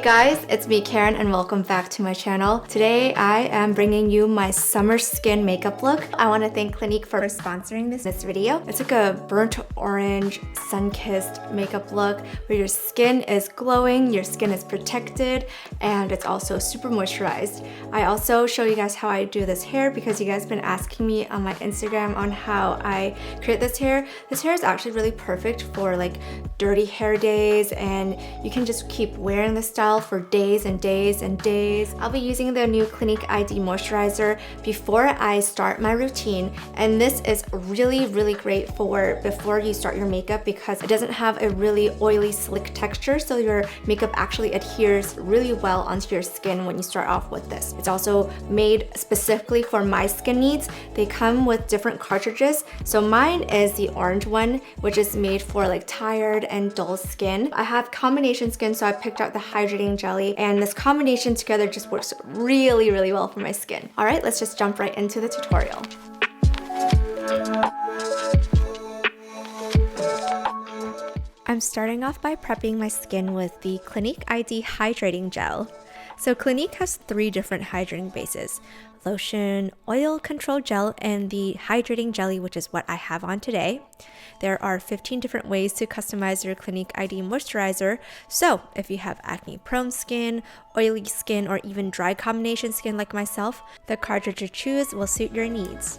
guys, it's me Karen and welcome back to my channel. Today I am bringing you my summer skin makeup look. I want to thank Clinique for sponsoring this video. It's like a burnt orange sun-kissed makeup look where your skin is glowing, your skin is protected, and it's also super moisturized. I also show you guys how I do this hair because you guys have been asking me on my Instagram on how I create this hair. This hair is actually really perfect for like dirty hair days, and you can just keep wearing this style for days and days and days. I'll be using the new Clinique Id moisturizer before I start my routine, and this is really great for before you start your makeup because it doesn't have a really oily slick texture, so your makeup actually adheres really well onto your skin when you start off with this. It's also made specifically for my skin needs. They come with different cartridges, so mine is the orange one, which is made for like tired and dull skin. I have combination skin, so I picked out the hydrating jelly, and this combination together just works really well for my skin. All right, let's just jump right into the tutorial. I'm starting off by prepping my skin with the Clinique Id Hydrating Gel. So Clinique has 3 different hydrating bases: lotion, oil control gel, and the hydrating jelly, which is what I have on today. There are 15 different ways to customize your Clinique Id moisturizer, so if you have acne prone skin, oily skin, or even dry combination skin like myself, the cartridge you choose will suit your needs.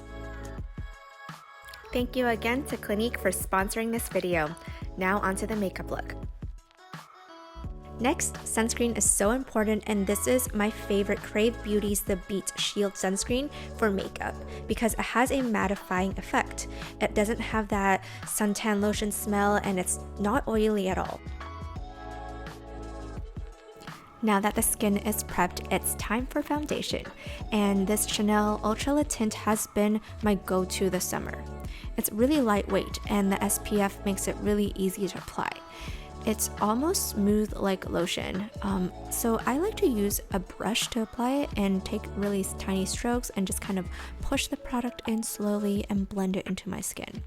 Thank you again to Clinique for sponsoring this video. Now onto the makeup look. Next, sunscreen is so important, and this is my favorite Crave Beauty's The Beat Shield Sunscreen for makeup because it has a mattifying effect. It doesn't have that suntan lotion smell, and it's not oily at all. Now that the skin is prepped, it's time for foundation, and this Chanel Ultra Le Tint has been my go-to this summer. It's really lightweight, and the SPF makes it really easy to apply. It's almost smooth like lotion, so I like to use a brush to apply it and take really tiny strokes and just kind of push the product in slowly and blend it into my skin.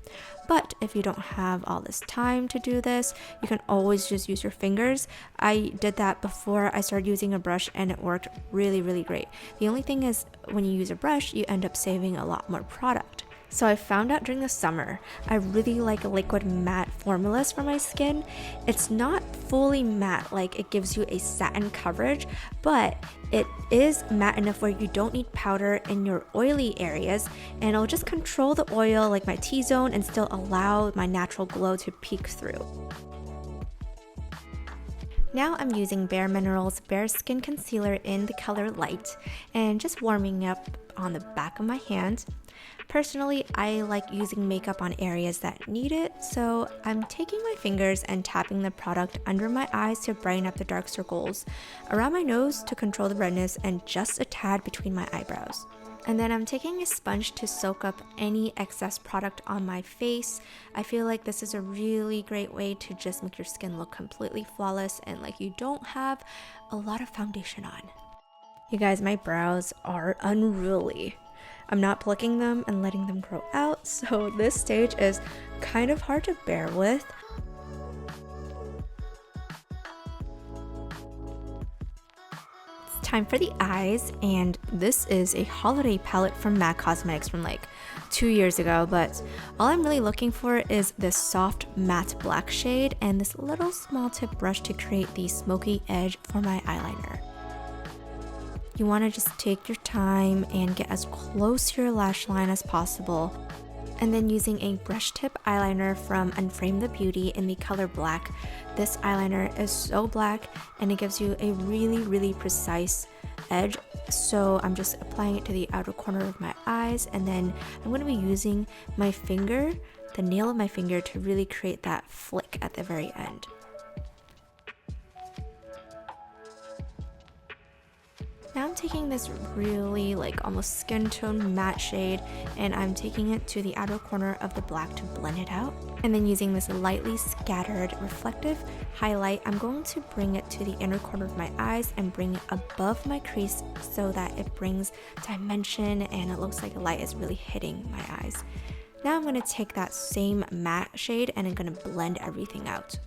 But if you don't have all this time to do this, you can always just use your fingers. I did that before I started using a brush, and it worked really great. The only thing is, when you use a brush, you end up saving a lot more product. So I found out during the summer, I really like liquid matte formulas for my skin. It's not fully matte, like it gives you a satin coverage, but it is matte enough where you don't need powder in your oily areas, and it'll just control the oil like my T-zone and still allow my natural glow to peek through. Now I'm using Bare Minerals Bare Skin Concealer in the color Light and just warming up on the back of my hand. Personally, I like using makeup on areas that need it, so I'm taking my fingers and tapping the product under my eyes to brighten up the dark circles, around my nose to control the redness, and just a tad between my eyebrows. And then I'm taking a sponge to soak up any excess product on my face. I feel like this is a really great way to just make your skin look completely flawless and like you don't have a lot of foundation on. You guys, my brows are unruly. I'm not plucking them and letting them grow out, so this stage is kind of hard to bear with. It's time for the eyes, and this is a holiday palette from MAC Cosmetics from like 2 years ago, but all I'm really looking for is this soft matte black shade and this little small tip brush to create the smoky edge for my eyeliner. You want to just take your time and get as close to your lash line as possible. And then using a brush tip eyeliner from Unframe the Beauty in the color Black. This eyeliner is so black and it gives you a really precise edge. So I'm just applying it to the outer corner of my eyes, and then I'm going to be using my finger, the nail of my finger, to really create that flick at the very end. Now I'm taking this really like almost skin tone matte shade, and I'm taking it to the outer corner of the black to blend it out. And then using this lightly scattered reflective highlight, I'm going to bring it to the inner corner of my eyes and bring it above my crease so that it brings dimension and it looks like the light is really hitting my eyes. Now I'm going to take that same matte shade and I'm going to blend everything out.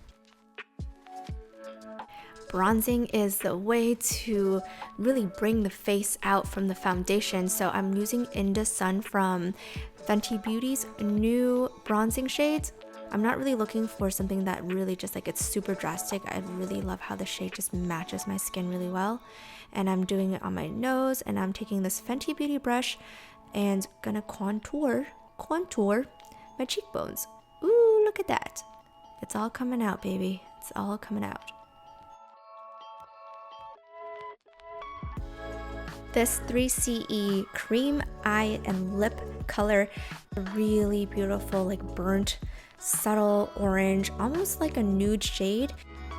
bronzing is the way to really bring the face out from the foundation. So I'm using In the Sun from Fenty Beauty's new bronzing shades. I'm not really looking for something that really just like it's super drastic. I really love how the shade just matches my skin really well. And I'm doing it on my nose, and I'm taking this Fenty Beauty brush and gonna contour my cheekbones. Ooh, look at that. It's all coming out, baby. It's all coming out. This 3CE cream eye and lip color, really beautiful, like burnt, subtle orange, almost like a nude shade.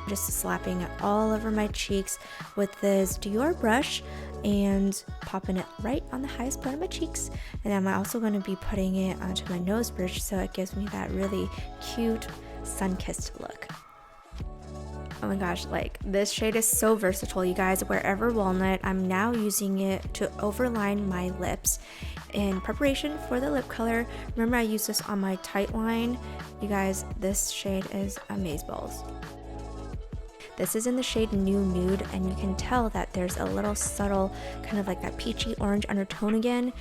Just slapping it all over my cheeks with this Dior brush and popping it right on the highest part of my cheeks. And I'm also going to be putting it onto my nose bridge so it gives me that really cute sun-kissed look. Oh my gosh, like this shade is so versatile, you guys. Wherever Walnut, I'm now using it to overline my lips in preparation for the lip color. Remember, I used this on my tight line. You guys, this shade is amazeballs. This is in the shade New Nude, and you can tell that there's a little subtle kind of like that peachy orange undertone again.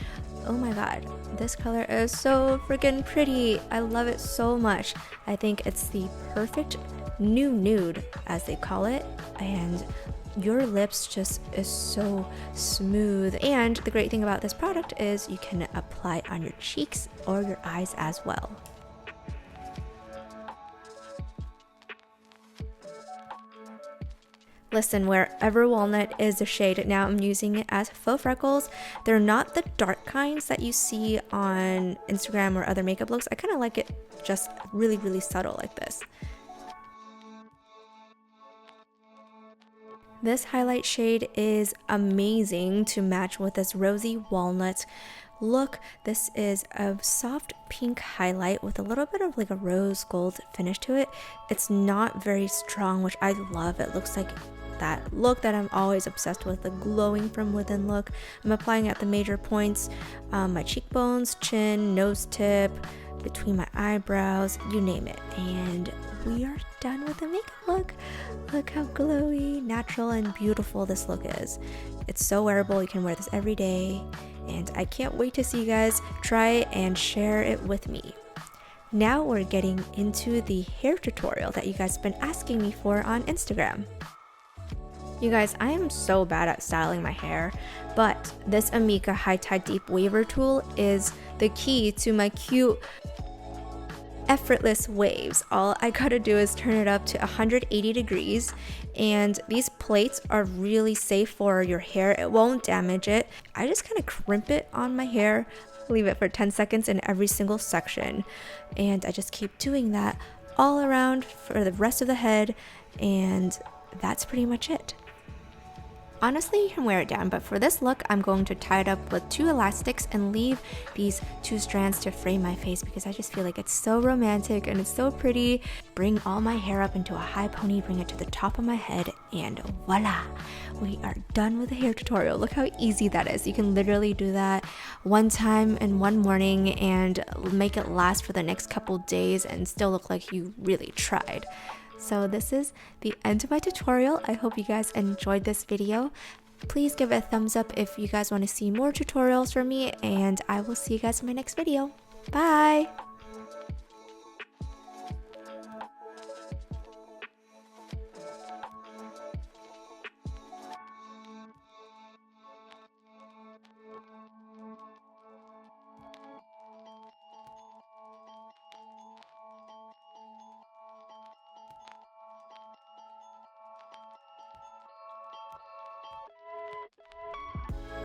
Oh my god, this color is so freaking pretty. I love it so much. I think it's the perfect new nude, as they call it, and your lips just is so smooth. And the great thing about this product is you can apply on your cheeks or your eyes as well. Listen, wherever Walnut is the shade, now I'm using it as faux freckles. They're not the dark kinds that you see on Instagram or other makeup looks. I kind of like it just really, really subtle like this. This highlight shade is amazing to match with this rosy walnut look. This is a soft pink highlight with a little bit of like a rose gold finish to it. It's not very strong, which I love. It looks like that look that I'm always obsessed with, the glowing from within look. I'm applying at the major points, my cheekbones, chin, nose tip, between my eyebrows, you name it. And we are done with the makeup look. Look how glowy, natural, and beautiful this look is. It's so wearable. You can wear this every day, and I can't wait to see you guys try and share it with me. Now we're getting into the hair tutorial that you guys have been asking me for on Instagram. You guys, I am so bad at styling my hair, but this Amika High Tide Deep Waver tool is the key to my cute, effortless waves. All I gotta do is turn it up to 180 degrees, and these plates are really safe for your hair. It won't damage it. I just kind of crimp it on my hair, leave it for 10 seconds in every single section, and I just keep doing that all around for the rest of the head, and that's pretty much it. Honestly, you can wear it down, but for this look, I'm going to tie it up with 2 elastics and leave these 2 strands to frame my face because I just feel like it's so romantic and it's so pretty. Bring all my hair up into a high pony, bring it to the top of my head, and voila! We are done with the hair tutorial. Look how easy that is. You can literally do that one time in one morning and make it last for the next couple days and still look like you really tried. So this is the end of my tutorial. I hope you guys enjoyed this video. Please give it a thumbs up if you guys want to see more tutorials from me, and I will see you guys in my next video. Bye!